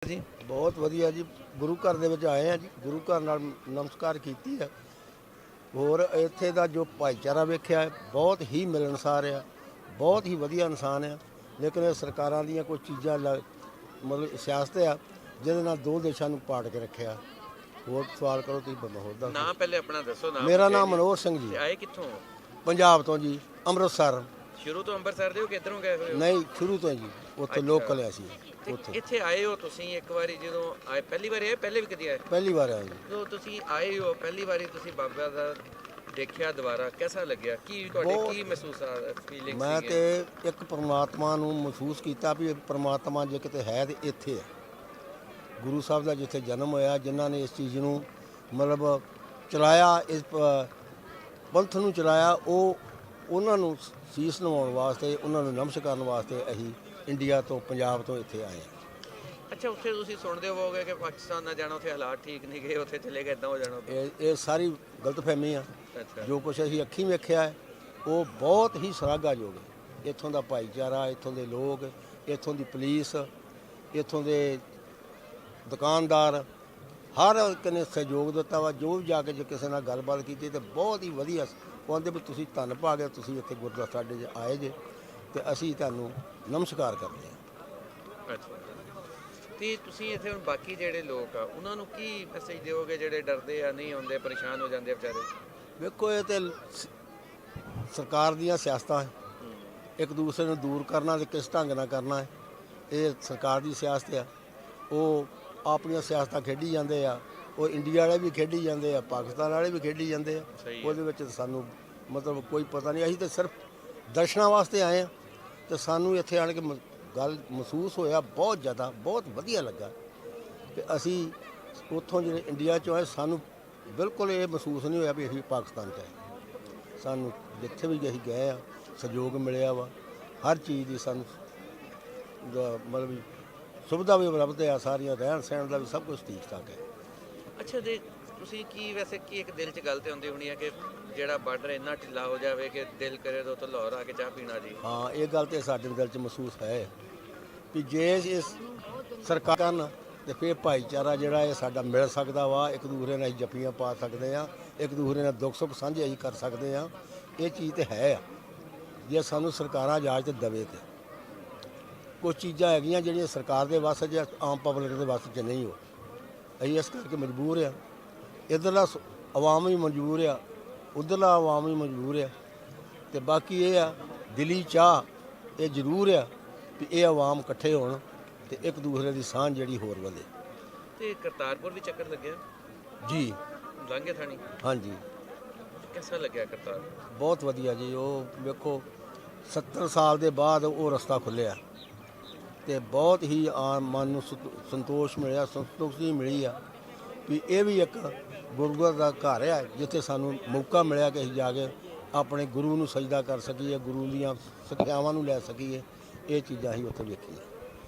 ਜੀ ਬਹੁਤ ਵਧੀਆ ਜੀ। ਗੁਰੂ ਘਰ ਦੇ ਵਿੱਚ ਆਏ ਆ ਜੀ, ਗੁਰੂ ਘਰ ਨਾਲ ਨਮਸਕਾਰ ਕੀਤੀ ਹੈ। ਹੋਰ ਇੱਥੇ ਦਾ ਜੋ ਭਾਈਚਾਰਾ ਵੇਖਿਆ ਹੈ, ਬਹੁਤ ਹੀ ਮਿਲਣਸਾਰ ਆ, ਬਹੁਤ ਹੀ ਵਧੀਆ ਇਨਸਾਨ ਆ। ਲੇਕਿਨ ਇਹ ਸਰਕਾਰਾਂ ਦੀਆਂ ਕੋਈ ਚੀਜ਼ਾਂ ਮਤਲਬ ਸਿਆਸਤ ਆ ਜਿਹਦੇ ਨਾਲ ਦੋ ਦੇਸ਼ਾਂ ਨੂੰ ਪਾੜ ਕੇ ਰੱਖਿਆ। ਹੋਰ ਸਵਾਲ ਕਰੋ ਤੁਸੀਂ ਬੰਦਾ ਹੋਰ ਦੱਸੋ। ਨਾਮ ਪਹਿਲੇ ਆਪਣਾ ਦੱਸੋ। ਨਾਮ ਮੇਰਾ ਨਾਮ ਮਨੋਹਰ ਸਿੰਘ ਜੀ, ਆਏ ਕਿੱਥੋਂ? ਪੰਜਾਬ ਤੋਂ ਜੀ, ਅੰਮ੍ਰਿਤਸਰ। ਸ਼ੁਰੂ ਤੋਂ ਅੰਮ੍ਰਿਤਸਰ ਦੇ ਹੋ ਕਿ ਇੱਧਰੋਂ ਗਏ ਹੋਏ ਹੋ? ਨਹੀਂ, ਸ਼ੁਰੂ ਤੋਂ ਜੀ, ਉੱਥੇ ਲੋਕਲ ਆ ਸੀ। ਤੇ ਉੱਥੇ ਇੱਥੇ ਆਏ ਹੋ ਤੁਸੀਂ ਇੱਕ ਵਾਰੀ ਜਦੋਂ ਆਏ, ਪਹਿਲੀ ਵਾਰੀ ਆਏ ਪਹਿਲੇ ਵੀ ਕਦੀ ਆਏ? ਪਹਿਲੀ ਵਾਰ ਆਇਆ ਜੀ। ਜਦੋਂ ਤੁਸੀਂ ਆਏ ਹੋ ਪਹਿਲੀ ਵਾਰੀ ਤੁਸੀਂ ਬਾਬਾ ਦਾ ਦੇਖਿਆ ਦੁਬਾਰਾ, ਕਿਹਦਾ ਲੱਗਿਆ? ਕੀ ਤੁਹਾਡੇ ਕੀ ਮਹਿਸੂਸ ਆ ਫੀਲਿੰਗ? ਮੈਂ ਤੇ ਇੱਕ ਪਰਮਾਤਮਾ ਨੂੰ ਮਹਿਸੂਸ ਕੀਤਾ ਵੀ ਇਹ ਪਰਮਾਤਮਾ ਜੇ ਕਿਤੇ ਹੈ ਤੇ ਇੱਥੇ ਹੈ। ਗੁਰੂ ਸਾਹਿਬ ਦਾ ਜਿੱਥੇ ਜਨਮ ਹੋਇਆ, ਜਿਨ੍ਹਾਂ ਨੇ ਇਸ ਚੀਜ਼ ਨੂੰ ਮਤਲਬ ਚਲਾਇਆ, ਇਸ ਪੰਥ ਨੂੰ ਚਲਾਇਆ, ਉਹਨਾਂ ਨੂੰ ਸੀਸ ਨਿਵਾਉਣ ਵਾਸਤੇ, ਉਹਨਾਂ ਨੂੰ ਨਮਸਕਾਰ ਕਰਨ ਵਾਸਤੇ ਅਸੀਂ ਇੰਡੀਆ ਤੋਂ, ਪੰਜਾਬ ਤੋਂ ਇੱਥੇ ਆਏ ਹਾਂ। ਅੱਛਾ, ਉੱਥੇ ਤੁਸੀਂ ਸੁਣਦੇ ਹੋਵੋਗੇ ਕਿ ਪਾਕਿਸਤਾਨ ਨਾ ਜਾਣਾ, ਉੱਥੇ ਹਾਲਾਤ ਠੀਕ ਨਹੀਂ ਗਏ, ਉੱਥੇ ਚਲੇ ਗਏ, ਇਦਾਂ ਹੋ ਜਾਣਾ। ਇਹ ਸਾਰੀ ਗਲਤਫਹਿਮੀ ਆ। ਅੱਛਾ, ਜੋ ਕੁਛ ਅਸੀਂ ਅੱਖੀਂ ਵੇਖਿਆ ਹੈ ਉਹ ਬਹੁਤ ਹੀ ਸ਼ਲਾਘਾਯੋਗ ਹੈ। ਇੱਥੋਂ ਦਾ ਭਾਈਚਾਰਾ, ਇੱਥੋਂ ਦੇ ਲੋਕ, ਇੱਥੋਂ ਦੀ ਪੁਲਿਸ, ਇੱਥੋਂ ਦੇ ਦੁਕਾਨਦਾਰ, ਹਰ ਇੱਕ ਨੇ ਸਹਿਯੋਗ ਦਿੱਤਾ ਵਾ। ਜੋ ਵੀ ਜਾ ਕੇ ਜੇ ਕਿਸੇ ਨਾਲ ਗੱਲਬਾਤ ਕੀਤੀ ਤਾਂ ਬਹੁਤ ਹੀ ਵਧੀਆ ਕਹਿੰਦੇ ਵੀ ਤੁਸੀਂ ਧੰਨ ਭਾਗੇ, ਤੁਸੀਂ ਇੱਥੇ ਗੁਰਦੁਆਰਾ ਸਾਡੇ 'ਚ ਆਏ ਜੇ ਤੇ ਅਸੀਂ ਤੁਹਾਨੂੰ ਨਮਸਕਾਰ ਕਰਦੇ ਹਾਂ। ਅੱਛਾ, ਤੇ ਤੁਸੀਂ ਇੱਥੇ ਹੁਣ ਬਾਕੀ ਜਿਹੜੇ ਲੋਕ ਆ ਉਹਨਾਂ ਨੂੰ ਕੀ ਮੈਸੇਜ ਦਿਓਗੇ ਜਿਹੜੇ ਡਰਦੇ ਆ, ਨਹੀਂ ਆਉਂਦੇ, ਪਰੇਸ਼ਾਨ ਹੋ ਜਾਂਦੇ ਆ ਵਿਚਾਰੇ? ਵੇਖੋ, ਇਹ ਤੇ ਸਰਕਾਰ ਦੀਆਂ ਸਿਆਸਤਾਂ ਹੈ। ਇੱਕ ਦੂਸਰੇ ਨੂੰ ਦੂਰ ਕਰਨਾ ਤੇ ਕਿਸ ਢੰਗ ਨਾਲ ਕਰਨਾ ਹੈ, ਇਹ ਸਰਕਾਰ ਦੀ ਸਿਆਸਤ ਆ। ਉਹ ਆਪਣੀਆਂ ਸਿਆਸਤਾਂ ਖੇਡੀ ਜਾਂਦੇ ਆ। ਉਹ ਇੰਡੀਆ ਵਾਲੇ ਵੀ ਖੇਡੀ ਜਾਂਦੇ ਆ, ਪਾਕਿਸਤਾਨ ਵਾਲੇ ਵੀ ਖੇਡੀ ਜਾਂਦੇ ਆ। ਉਹਦੇ ਵਿੱਚ ਸਾਨੂੰ ਮਤਲਬ ਕੋਈ ਪਤਾ ਨਹੀਂ। ਅਸੀਂ ਤਾਂ ਸਿਰਫ ਦਰਸ਼ਨਾਂ ਵਾਸਤੇ ਆਏ ਆ ਤੇ ਸਾਨੂੰ ਇੱਥੇ ਆਣ ਕੇ ਗੱਲ ਮਹਿਸੂਸ ਹੋਇਆ ਬਹੁਤ ਜ਼ਿਆਦਾ, ਬਹੁਤ ਵਧੀਆ ਲੱਗਾ ਕਿ ਅਸੀਂ ਉੱਥੋਂ ਜਿਹੜੇ ਇੰਡੀਆ 'ਚੋਂ ਆਏ, ਸਾਨੂੰ ਬਿਲਕੁਲ ਇਹ ਮਹਿਸੂਸ ਨਹੀਂ ਹੋਇਆ ਵੀ ਅਸੀਂ ਪਾਕਿਸਤਾਨ 'ਚ ਆਏ। ਸਾਨੂੰ ਜਿੱਥੇ ਵੀ ਅਸੀਂ ਗਏ ਆ ਸਹਿਯੋਗ ਮਿਲਿਆ ਵਾ, ਹਰ ਚੀਜ਼ ਦੀ ਸਾਨੂੰ ਮਤਲਬ ਸੁਵਿਧਾ ਵੀ ਉਪਲਬਧ ਆ, ਸਾਰੀਆਂ ਰਹਿਣ ਸਹਿਣ ਦਾ ਵੀ ਸਭ ਕੁਝ ਠੀਕ ਠਾਕ ਹੈ। ਅੱਛਾ, ਦੇ ਤੁਸੀਂ ਕੀ ਵੈਸੇ ਕੀ ਇੱਕ ਦਿਲ 'ਚ ਗੱਲ ਤੇ ਹੁੰਦੀ ਹੋਣੀ ਹੈ ਕਿ ਜਿਹੜਾ ਬਾਰਡਰ ਇੰਨਾ ਢਿੱਲਾ ਹੋ ਜਾਵੇ ਕਿ ਦਿਲ ਕਰੇ ਤਾਂ ਲਾਹੌਰ ਆ ਕੇ ਚਾਹ ਪੀਣਾ ਜੀ? ਹਾਂ, ਇਹ ਗੱਲ ਤੇ ਸਾਡੇ ਦਿਲ 'ਚ ਮਹਿਸੂਸ ਹੈ ਵੀ ਜੇ ਇਸ ਸਰਕਾਰ ਕਰਨ ਤੇ ਫਿਰ ਭਾਈਚਾਰਾ ਜਿਹੜਾ ਇਹ ਸਾਡਾ ਮਿਲ ਸਕਦਾ ਵਾ। ਇੱਕ ਦੂਸਰੇ ਨਾਲ ਅਸੀਂ ਜੱਫੀਆਂ ਪਾ ਸਕਦੇ ਹਾਂ, ਇੱਕ ਦੂਸਰੇ ਨਾਲ ਦੁੱਖ ਸੁੱਖ ਸਾਂਝੇ ਅਸੀਂ ਕਰ ਸਕਦੇ ਹਾਂ। ਇਹ ਚੀਜ਼ ਤੇ ਹੈ ਆ, ਜੇ ਸਾਨੂੰ ਸਰਕਾਰਾਂ ਇਜਾਜ਼ਤ ਦੇਵੇ ਤੇ। ਕੁਝ ਚੀਜ਼ਾਂ ਹੈਗੀਆਂ ਜਿਹੜੀਆਂ ਸਰਕਾਰ ਦੇ ਵੱਸ 'ਚ, ਆਮ ਪਬਲਿਕ ਦੇ ਵੱਸ 'ਚ ਨਹੀਂ ਹੋ। ਅਸੀਂ ਇਸ ਕਰਕੇ ਮਜਬੂਰ ਆ। ਇੱਧਰਲਾ ਆਵਾਮ ਵੀ ਮਜਬੂਰ ਆ, ਉੱਧਰਲਾ ਆਵਾਮ ਵੀ ਮਜਬੂਰ ਆ। ਤੇ ਬਾਕੀ ਇਹ ਆ, ਦਿਲੀ ਚਾਹ ਇਹ ਜ਼ਰੂਰ ਆ ਵੀ ਇਹ ਆਵਾਮ ਇਕੱਠੇ ਹੋਣ ਤੇ ਇੱਕ ਦੂਸਰੇ ਦੀ ਸਾਂਝ ਜਿਹੜੀ ਹੋਰ ਵਧੇ। ਤੇ ਕਰਤਾਰਪੁਰ ਵੀ ਚੱਕਰ ਲੱਗਿਆ ਜੀ? ਲਾਂਘੇ ਥਾਣੀ? ਹਾਂਜੀ। ਕਿਹਦਾ ਲੱਗਿਆ ਕਰਤਾਰਪੁਰ? ਬਹੁਤ ਵਧੀਆ ਜੀ। ਉਹ ਵੇਖੋ 70 ਸਾਲ ਦੇ ਬਾਅਦ ਉਹ ਰਸਤਾ ਖੁੱਲ੍ਹਿਆ ਤੇ ਬਹੁਤ ਹੀ ਆਮ ਮਨ ਨੂੰ ਸੰਤੋਸ਼ ਮਿਲਿਆ, ਸੰਤੁਸ਼ਟੀ ਮਿਲੀ ਆ ਵੀ ਇਹ ਵੀ ਇੱਕ ਗੁਰੂ ਦਾ ਘਰ ਆ ਜਿੱਥੇ ਸਾਨੂੰ ਮੌਕਾ ਮਿਲਿਆ ਕਿ ਅਸੀਂ ਜਾ ਕੇ ਆਪਣੇ ਗੁਰੂ ਨੂੰ ਸਜਦਾ ਕਰ ਸਕੀਏ, ਗੁਰੂ ਦੀਆਂ ਸਿੱਖਿਆਵਾਂ ਨੂੰ ਲੈ ਸਕੀਏ। ਇਹ ਚੀਜ਼ਾਂ ਅਸੀਂ ਉੱਥੇ ਵੇਖੀਆਂ।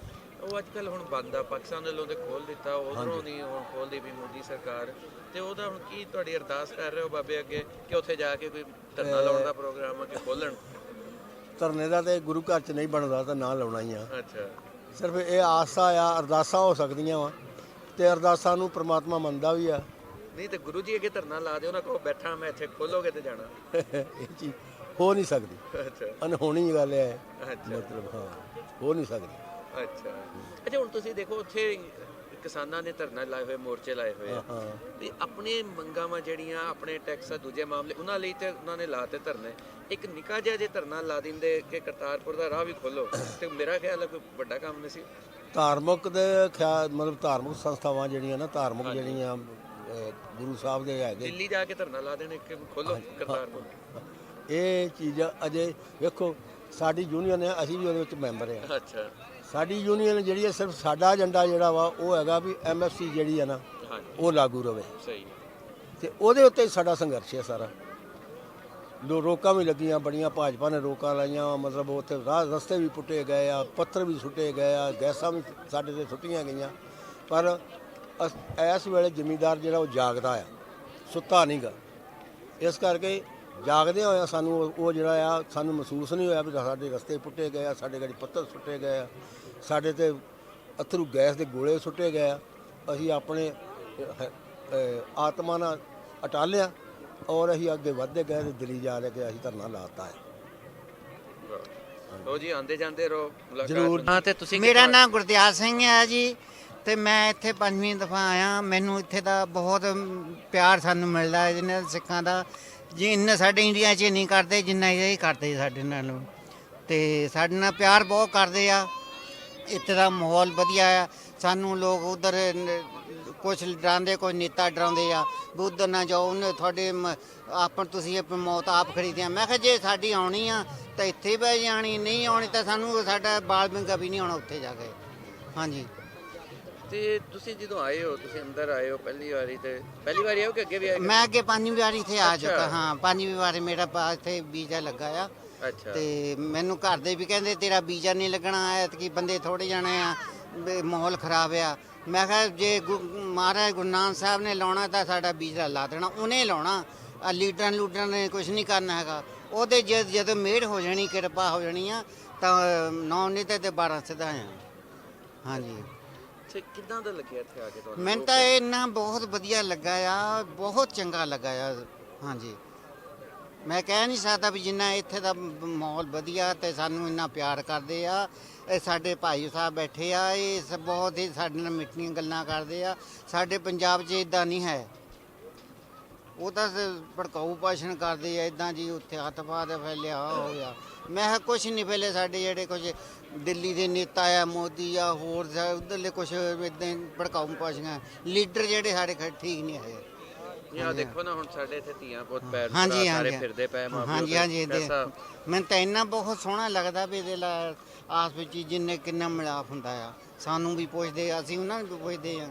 ਉਹ ਅੱਜ ਕੱਲ੍ਹ ਹੁਣ ਬੰਦ ਆ, ਪਾਕਿਸਤਾਨ ਵੱਲੋਂ ਤੇ ਖੋਲ੍ਹ ਦਿੱਤਾ, ਉਧਰੋਂ ਨਹੀਂ ਹੁਣ ਖੋਲ੍ਹਦੀ ਵੀ ਮੋਦੀ ਸਰਕਾਰ। ਤੇ ਉਹਦਾ ਹੁਣ ਕੀ ਤੁਹਾਡੀ ਅਰਦਾਸ ਕਰ ਰਹੇ ਹੋ ਬਾਬੇ ਅੱਗੇ ਕਿ ਉੱਥੇ ਜਾ ਕੇ ਕੋਈ ਧਰਨਾ ਲਾਉਣ ਦਾ ਪ੍ਰੋਗਰਾਮ ਆ ਕਿ ਖੋਲ੍ਹਣ? ਧਰਨੇ ਦਾ ਤੇ ਗੁਰੂ ਘਰ 'ਚ ਨਹੀਂ ਬਣਦਾ ਤਾਂ ਨਾ ਲਾਉਣਾ ਹੀ ਆ। ਅੱਛਾ, ਸਿਰਫ ਇਹ ਆਸਾ ਆ, ਅਰਦਾਸਾਂ ਹੋ ਸਕਦੀਆਂ ਵਾ ਤੇ ਅਰਦਾਸਾਂ ਨੂੰ ਪ੍ਰਮਾਤਮਾ ਮੰਨਦਾ ਵੀ ਆ। ਨਹੀਂ ਤੇ ਗੁਰੂ ਜੀ ਅੱਗੇ ਧਰਨਾ ਲਾ ਦਿਓ ਨਾ, ਕਹੋ ਬੈਠਾ ਮੈਂ ਇੱਥੇ, ਖੋਲੋਗੇ ਤੇ ਜਾਣਾ। ਇਹ ਚੀਜ਼ ਹੋ ਨਹੀਂ ਸਕਦੀ। ਅੱਛਾ, ਅਨਹੋਣੀ ਗੱਲ ਹੈ। ਅੱਛਾ, ਮਤਲਬ ਹਾਂ, ਹੋ ਨਹੀਂ ਸਕਦੀ। ਅੱਛਾ। ਅੱਛਾ, ਹੁਣ ਤੁਸੀਂ ਦੇਖੋ ਉੱਥੇ ਕਿਸਾਨਾਂ ਨੇ ਧਰਨਾ ਲਾਏ ਹੋਏ, ਮੋਰਚੇ ਲਾਏ ਹੋਏ ਆ ਤੇ ਆਪਣੇ ਮੰਗਾਂ ਜਿਹੜੀਆਂ, ਆਪਣੇ ਟੈਕਸ, ਦੂਜੇ ਮਾਮਲੇ, ਉਹਨਾਂ ਲਈ ਤੇ ਉਹਨਾਂ ਨੇ ਲਾਤੇ ਧਰਨੇ। ਇੱਕ ਨਿੱਕਾ ਜਿਹਾ ਜੇ ਧਰਨਾ ਲਾ ਦਿੰਦੇ ਕਿ ਕਰਤਾਰਪੁਰ ਦਾ ਰਾਹ ਵੀ ਖੋਲੋ ਤੇ ਮੇਰਾ ਖਿਆਲ ਹੈ ਕੋਈ ਵੱਡਾ ਕੰਮ ਨਹੀਂ ਸੀ। ਧਾਰਮਿਕ ਦੇ ਖਿਆਲ ਮਤਲਬ ਧਾਰਮਿਕ ਸੰਸਥਾਵਾਂ ਜਿਹੜੀਆਂ ਨਾ, ਧਾਰਮਿਕ ਜਿਹੜੀਆਂ ਗੁਰੂ ਸਾਹਿਬ ਦੇ ਹੈਗੇ, ਦਿੱਲੀ ਜਾ ਕੇ ਧਰਨਾ ਲਾ ਦੇਣੇ ਕਿ ਖੋਲੋ ਕਰਤਾਰਪੁਰ। ਇਹ ਚੀਜ਼ ਅਜੇ ਵੇਖੋ, ਸਾਡੀ ਯੂਨੀਅਨ ਹੈ, ਅਸੀਂ ਵੀ ਉਹਦੇ ਵਿੱਚ ਮੈਂਬਰ ਹਾਂ। ਅੱਛਾ, ਸਾਡੀ ਯੂਨੀਅਨ ਜਿਹੜੀ ਹੈ, ਸਿਰਫ ਸਾਡਾ ਏਜੰਡਾ ਜਿਹੜਾ ਵਾ ਉਹ ਹੈਗਾ ਵੀ MSC ਜਿਹੜੀ ਹੈ ਨਾ ਉਹ ਲਾਗੂ ਰਵੇ। ਸਹੀ। ਤੇ ਉਹਦੇ ਉੱਤੇ ਸਾਡਾ ਸੰਘਰਸ਼ ਹੈ ਸਾਰਾ। ਰੋਕਾਂ ਵੀ ਲੱਗੀਆਂ ਬੜੀਆਂ, ਭਾਜਪਾ ਨੇ ਰੋਕਾਂ ਲਾਈਆਂ, ਮਤਲਬ ਉੱਥੇ ਰਸਤੇ ਵੀ ਪੁੱਟੇ ਗਏ ਆ, ਪੱਥਰ ਵੀ ਸੁੱਟੇ ਗਏ ਆ, ਗੈਸਾਂ ਵੀ ਸਾਡੇ 'ਤੇ ਸੁੱਟੀਆਂ ਗਈਆਂ। ਪਰ ਇਸ ਵੇਲੇ ਜ਼ਿਮੀਂਦਾਰ ਜਿਹੜਾ ਉਹ ਜਾਗਦਾ ਆ, ਸੁੱਤਾ ਨਹੀਂ ਗਾ। ਇਸ ਕਰਕੇ ਜਾਗਦੇ ਹੋਇਆ ਸਾਨੂੰ ਉਹ ਜਿਹੜਾ ਆ, ਸਾਨੂੰ ਮਹਿਸੂਸ ਨਹੀਂ ਹੋਇਆ ਵੀ ਸਾਡੇ ਰਸਤੇ ਪੁੱਟੇ ਗਏ ਆ, ਸਾਡੇ ਗਾੜੀ ਪੱਥਰ ਸੁੱਟੇ ਗਏ ਆ, ਸਾਡੇ 'ਤੇ ਅਥਰੂ ਗੈਸ ਦੇ ਗੋਲੇ ਸੁੱਟੇ ਗਏ ਆ। ਅਸੀਂ ਆਪਣੇ ਆਤਮਾ ਨਾਲ ਅਟਾਲਿਆ ਔਰ ਅਸੀਂ ਅੱਗੇ ਵੱਧਦੇ ਗਏ ਤੇ ਦਿੱਲੀ ਜਾ ਰਹੇ ਕਿ ਅਸੀਂ ਧਰਨਾ ਲਾਤਾ ਹੈ। ਲੋ ਜੀ, ਆਂਦੇ ਜਾਂਦੇ ਰਹੋ, ਜ਼ਰੂਰ। ਹਾਂ, ਤੇ ਤੁਸੀਂ ਮੇਰਾ ਨਾਮ ਗੁਰਦਿਆਲ ਸਿੰਘ ਹੈ ਜੀ, ਤੇ ਮੈਂ ਇੱਥੇ 5ਵੀਂ ਦਫਾ ਆਇਆ। ਮੈਨੂੰ ਇੱਥੇ ਦਾ ਬਹੁਤ ਪਿਆਰ ਸਾਨੂੰ ਮਿਲਦਾ ਜਿਹਨਾਂ ਸਿੱਖਾਂ ਦਾ, ਜੀ ਇੰਨਾ ਸਾਡੇ ਇੰਡੀਆ 'ਚ ਨਹੀਂ ਕਰਦੇ ਜਿੰਨਾ ਇਹ ਕਰਦੇ ਸਾਡੇ ਨਾਲ, ਤੇ ਸਾਡੇ ਨਾਲ ਪਿਆਰ ਬਹੁਤ ਕਰਦੇ ਆ। ਇੱਥੇ ਦਾ ਮਾਹੌਲ ਵਧੀਆ ਆ। ਸਾਨੂੰ ਲੋਕ ਉਧਰ ਕੁਛ ਡਰਾਉਂਦੇ, ਕੋਈ ਨੇਤਾ ਡਰਾਉਂਦੇ ਆ ਵੀ ਉੱਧਰ ਨਾ ਜਾਓ, ਉਹਨੇ ਤੁਹਾਡੇ ਆਪਾਂ ਤੁਸੀਂ ਆਪਣੀ ਮੌਤ ਆਪ ਖਰੀਦਿਆ। ਮੈਂ ਕਿਹਾ ਜੇ ਸਾਡੀ ਆਉਣੀ ਆ ਤਾਂ ਇੱਥੇ ਹੀ ਬਹਿ ਜਾਣੀ, ਨਹੀਂ ਆਉਣੀ ਤਾਂ ਸਾਨੂੰ ਸਾਡਾ ਬਾਲ ਬਿੰਗਾ ਵੀ ਨਹੀਂ ਆਉਣਾ ਉੱਥੇ ਜਾ ਕੇ। ਹਾਂਜੀ। ਤੇ ਤੁਸੀਂ ਜਦੋਂ ਆਏ ਹੋ, ਤੁਸੀਂ ਅੰਦਰ ਆਏ ਹੋ ਪਹਿਲੀ ਵਾਰੀ, ਤੇ ਪਹਿਲੀ ਵਾਰੀ ਆਏ ਹੋ ਕਿ ਅੱਗੇ ਵੀ ਆਏ? ਮੈਂ ਅੱਗੇ 5ਵੀਂ ਵਾਰੀ ਇੱਥੇ ਆ ਚੁੱਕਾ। ਹਾਂ, 5ਵੀਂ ਵਾਰੀ ਮੇਰਾ ਇੱਥੇ ਵੀਜ਼ਾ ਲੱਗਾ ਆ। ਅੱਛਾ। ਤੇ ਮੈਨੂੰ ਘਰ ਦੇ ਵੀ ਕਹਿੰਦੇ ਤੇਰਾ ਵੀਜ਼ਾ ਨਹੀਂ ਲੱਗਣਾ, ਐਤਕੀ ਬੰਦੇ ਥੋੜੇ ਜਾਣੇ ਆ, ਮਾਹੌਲ ਖਰਾਬ ਆ। ਮੈਂ ਕਿਹਾ ਜੇ ਮਹਾਰਾਜ ਗੁਰੂ ਨਾਨਕ ਸਾਹਿਬ ਨੇ ਲਾਉਣਾ ਤਾਂ ਸਾਡਾ ਵੀਜ਼ਾ ਲਾ ਦੇਣਾ, ਉਹਨੇ ਲਾਉਣਾ। ਲੀਡਰਾਂ ਨੇ ਕੁਝ ਨਹੀਂ ਕਰਨਾ ਹੈਗਾ। ਉਹਦੇ ਜਦੋਂ ਮਿਹਰ ਹੋ ਜਾਣੀ, ਕਿਰਪਾ ਹੋ ਜਾਣੀ ਆ ਤਾਂ 9 ਨਹੀਂ ਤੇ 12 ਸਿੱਧਾ ਆ। ਹਾਂਜੀ। ਤੇ ਕਿੱਦਾਂ ਦਾ ਲੱਗਿਆ ਇੱਥੇ ਆ ਕੇ ਤੁਹਾਨੂੰ? ਮੈਨੂੰ ਤਾਂ ਇਹ ਇੰਨਾ ਬਹੁਤ ਵਧੀਆ ਲੱਗਾ ਆ, ਬਹੁਤ ਚੰਗਾ ਲੱਗਾ ਆ। ਹਾਂਜੀ, ਮੈਂ ਕਹਿ ਨਹੀਂ ਸਕਦਾ ਵੀ ਜਿੰਨਾ ਇੱਥੇ ਦਾ ਮਾਹੌਲ ਵਧੀਆ ਤੇ ਸਾਨੂੰ ਇੰਨਾ ਪਿਆਰ ਕਰਦੇ ਆ। ਇਹ ਸਾਡੇ ਭਾਈ ਸਾਹਿਬ ਬੈਠੇ ਆ, ਇਹ ਬਹੁਤ ਹੀ ਸਾਡੇ ਨਾਲ ਮਿੱਠੀਆਂ ਗੱਲਾਂ ਕਰਦੇ ਆ। ਸਾਡੇ ਪੰਜਾਬ 'ਚ ਇਦਾਂ ਨਹੀਂ ਹੈ। ਉਹ ਤਾਂ ਭੜਕਾਊ ਭਾਸ਼ਣ ਕਰਦੇ ਆ ਇਦਾਂ ਜੀ, ਉੱਥੇ ਹੱਥ ਪਾ ਦੇ ਫੈਲਿਆ ਹੋ ਗਿਆ। ਮੈਂ ਕਿਹਾ ਕੁਛ ਨਹੀਂ ਫੈਲੇ। ਸਾਡੇ ਜਿਹੜੇ ਕੁਝ ਦਿੱਲੀ ਦੇ ਨੇਤਾ ਆ, ਮੋਦੀ ਆ, ਹੋਰ ਉਧਰਲੇ ਕੁਛ ਇਦਾਂ ਭੜਕਾਊ ਭਾਸ਼ਣਾਂ, ਲੀਡਰ ਜਿਹੜੇ ਸਾਡੇ ਠੀਕ ਨਹੀਂ ਹੈ। ਯਾ ਦੇਖੋ ਨਾ, ਹੁਣ ਸਾਡੇ ਇੱਥੇ ਧੀਆਂ ਪੁੱਤ ਪੈਰ ਹਾਂਜੀ ਸਾਰੇ ਹਾਂਜੀ ਫਿਰਦੇ ਪਏ ਮਾਂ ਪਿਓ। ਹਾਂਜੀ ਹਾਂਜੀ। ਕੈਸਾ? ਮੈਨੂੰ ਤਾਂ ਇੰਨਾ ਬਹੁਤ ਸੋਹਣਾ ਲੱਗਦਾ ਵੀ ਇਹਦੇ ਨਾਲ ਆਸ ਵਿੱਚ ਜਿੰਨੇ ਕਿੰਨਾ ਮਿਲਾਪ ਹੁੰਦਾ ਆ। ਸਾਨੂੰ ਵੀ ਪੁੱਛਦੇ ਆ, ਅਸੀਂ ਉਹਨਾਂ ਨੂੰ ਵੀ ਪੁੱਛਦੇ ਆ।